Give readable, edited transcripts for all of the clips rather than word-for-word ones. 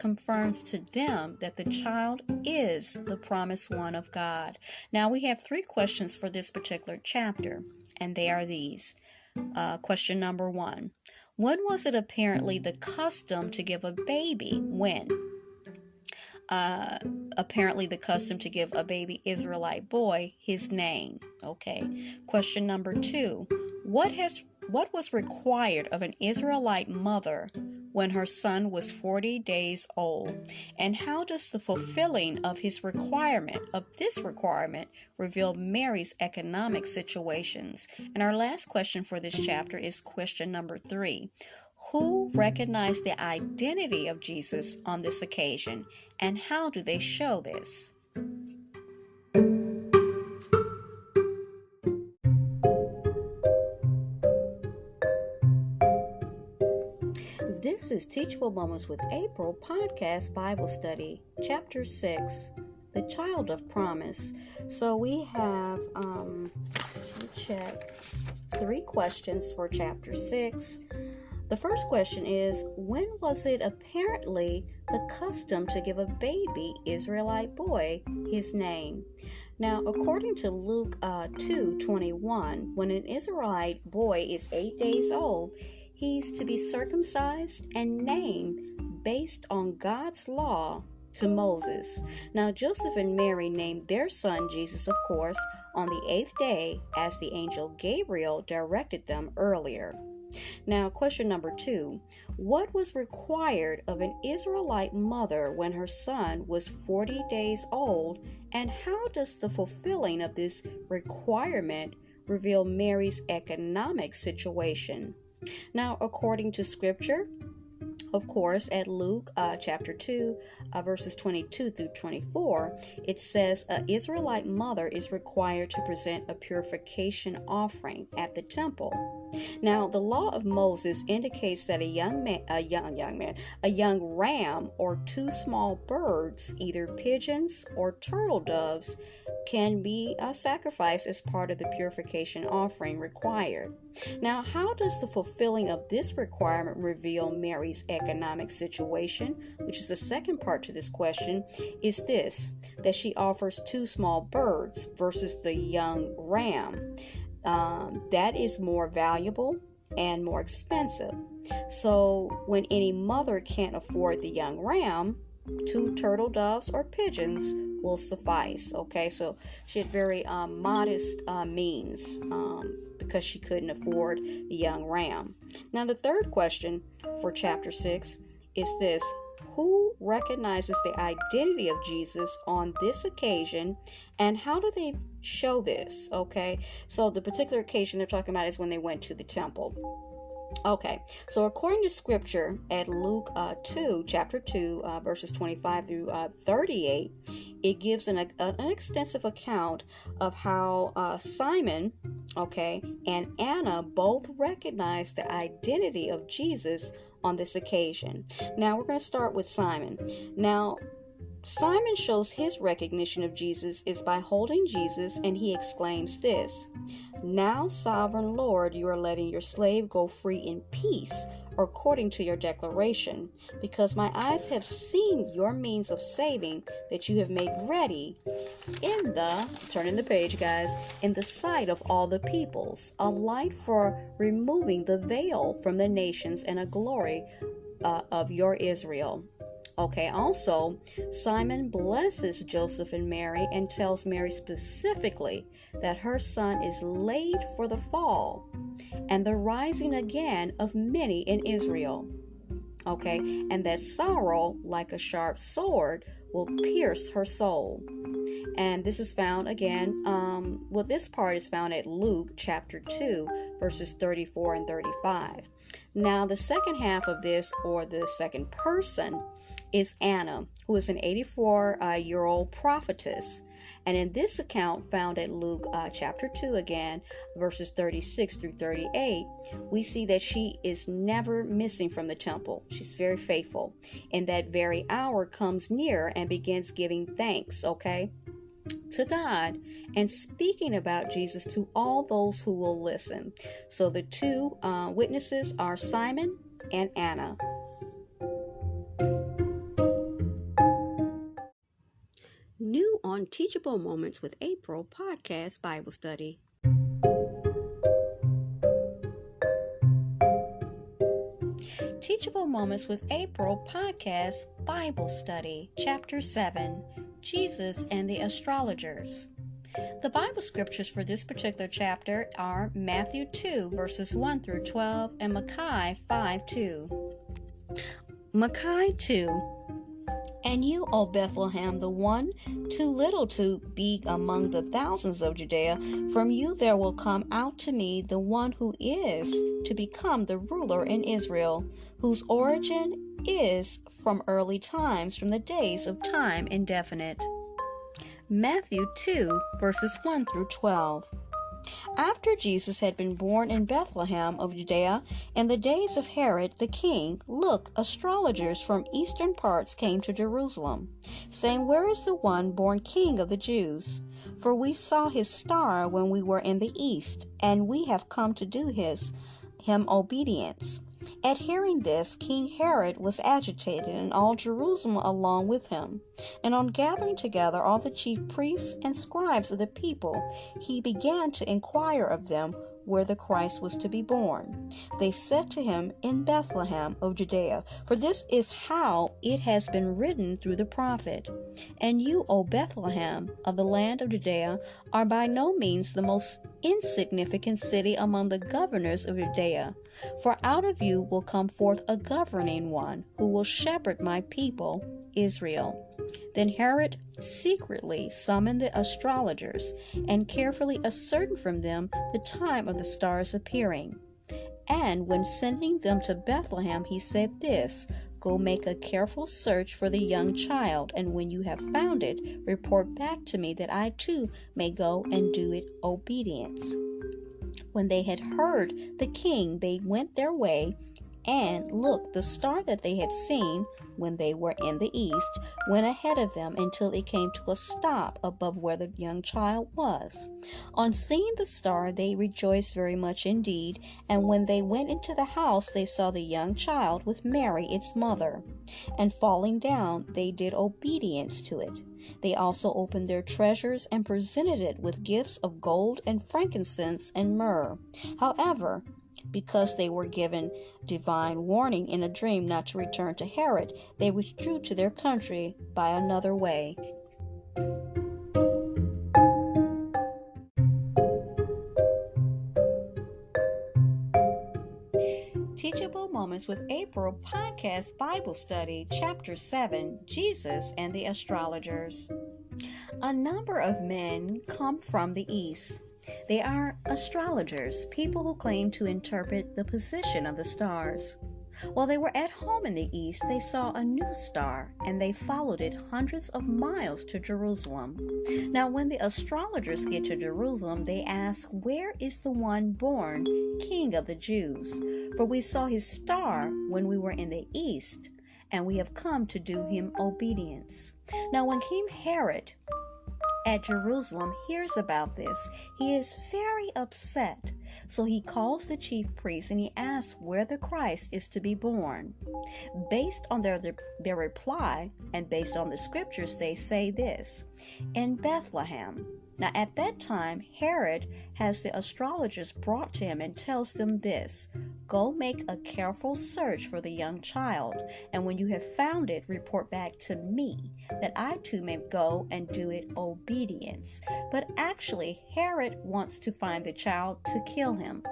confirms to them that the child is the promised one of God. Now we have 3 questions for this particular chapter, and they are these. Question number 1. When was it apparently the custom to give a baby? When? Apparently the custom to give a baby Israelite boy his name. Okay. Question number 2. What was required of an Israelite mother when her son was 40 days old? And how does the fulfilling of this requirement, reveal Mary's economic situations? And our last question for this chapter is question number 3. Who recognized the identity of Jesus on this occasion, and how do they show this? This is Teachable Moments with April podcast Bible study, chapter 6, the child of promise. So we have, let me check, 3 questions for chapter 6. The first question is, when was it apparently the custom to give a baby Israelite boy his name? Now, according to Luke 2:21, when an Israelite boy is 8 days old, he's to be circumcised and named based on God's law to Moses. Now, Joseph and Mary named their son Jesus, of course, on the 8th day as the angel Gabriel directed them earlier. Now, question number 2. What was required of an Israelite mother when her son was 40 days old, and how does the fulfilling of this requirement reveal Mary's economic situation? Now, according to Scripture, of course, at Luke chapter 2, verses 22 through 24, it says an Israelite mother is required to present a purification offering at the temple. Now, the law of Moses indicates that a young ram or 2 small birds, either pigeons or turtle doves, can be sacrificed as part of the purification offering required. Now, how does the fulfilling of this requirement reveal Mary's economic situation, which is the second part to this question, is this, that she offers 2 small birds versus the young ram. That is more valuable and more expensive. So when any mother can't afford the young ram, 2 turtle doves or pigeons will suffice. Okay, so she had very modest means because she couldn't afford the young ram. Now, the third question for chapter 6 is this: who recognizes the identity of Jesus on this occasion, and how do they show this? Okay, so the particular occasion they're talking about is when they went to the temple. Okay, so according to Scripture at Luke chapter 2, verses 25 through 38, it gives an extensive account of how Simon, and Anna both recognized the identity of Jesus on this occasion. Now, we're going to start with Simon. Now, Simon shows his recognition of Jesus is by holding Jesus, and he exclaims this: "Now, sovereign Lord, you are letting your slave go free in peace, according to your declaration, because my eyes have seen your means of saving that you have made ready turning the page, guys, in the sight of all the peoples, a light for removing the veil from the nations and a glory of your Israel." Okay, also, Simon blesses Joseph and Mary and tells Mary specifically that her son is laid for the fall and the rising again of many in Israel. Okay, and that sorrow, like a sharp sword, will pierce her soul. And this is found again, this part is found at Luke chapter 2, verses 34 and 35. Now, the second half of this, or the second person, is Anna, who is an 84-year-old prophetess. And in this account found at Luke chapter 2 again, verses 36 through 38, we see that she is never missing from the temple. She's very faithful. And that very hour comes near and begins giving thanks, to God and speaking about Jesus to all those who will listen. So the 2 witnesses are Simon and Anna. on Teachable Moments with April podcast Bible study. Teachable Moments with April podcast Bible study, Chapter 7, Jesus and the Astrologers. The Bible scriptures for this particular chapter are Matthew 2, verses 1 through 12, and Micaiah 5:2. Micaiah 2. And you, O Bethlehem, the one too little to be among the thousands of Judea, from you there will come out to me the one who is to become the ruler in Israel, whose origin is from early times, from the days of time indefinite. Matthew 2, verses 1 through 12. After Jesus had been born in Bethlehem of Judea, in the days of Herod the king, look, astrologers from eastern parts came to Jerusalem, saying, Where is the one born King of the Jews? For we saw his star when we were in the east, and we have come to do him obedience. At hearing this, King Herod was agitated, and all Jerusalem along with him. And on gathering together all the chief priests and scribes of the people, he began to inquire of them where the Christ was to be born. They said to him, In Bethlehem of Judea, for this is how it has been written through the prophet. And you, O Bethlehem, of the land of Judea, are by no means the most insignificant city among the governors of Judea. For out of you will come forth a governing one, who will shepherd my people, Israel. Then Herod secretly summoned the astrologers, and carefully ascertained from them the time of the star's appearing. And when sending them to Bethlehem, he said this, Go make a careful search for the young child, and when you have found it, report back to me, that I too may go and do it obedience. When they had heard the king, they went their way, and look, the star that they had seen when they were in the east went ahead of them until it came to a stop above where the young child was. On seeing the star, they rejoiced very much indeed, and when they went into the house, they saw the young child with Mary, its mother. And falling down, they did obedience to it. They also opened their treasures and presented it with gifts of gold and frankincense and myrrh. However, because they were given divine warning in a dream not to return to Herod, they withdrew to their country by another way. Teachable Moments with April podcast Bible study, Chapter 7, Jesus and the Astrologers. A number of men come from the east. They are astrologers, people who claim to interpret the position of the stars. While they were at home in the east, they saw a new star, and they followed it hundreds of miles to Jerusalem. Now, when the astrologers get to Jerusalem, they ask, Where is the one born King of the Jews? For we saw his star when we were in the east, and we have come to do him obedience. Now, when King Herod at Jerusalem hears about this, he is very upset. So he calls the chief priests and he asks where the Christ is to be born. Based on their reply and based on the scriptures, they say this, in Bethlehem. Now at that time, Herod has the astrologers brought to him and tells them this, Go make a careful search for the young child, and when you have found it, report back to me, that I too may go and do it obedience. But actually, Herod wants to find the child to kill him.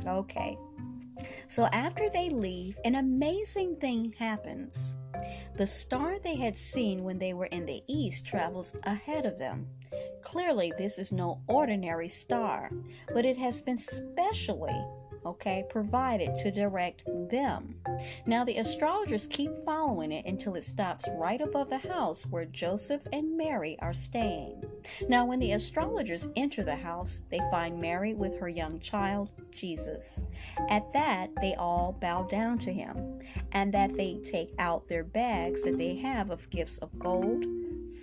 Okay. So after they leave, an amazing thing happens. The star they had seen when they were in the east travels ahead of them. Clearly, this is no ordinary star, but it has been specially provided to direct them. Now the astrologers keep following it until it stops right above the house where Joseph and Mary are staying. Now when the astrologers enter the house, they find Mary with her young child, Jesus. At that, they all bow down to him, and that they take out their bags that they have of gifts of gold,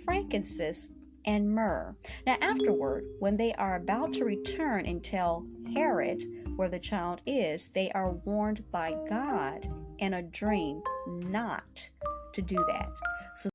frankincense, and myrrh. Now afterward, when they are about to return and tell Herod where the child is, they are warned by God in a dream not to do that.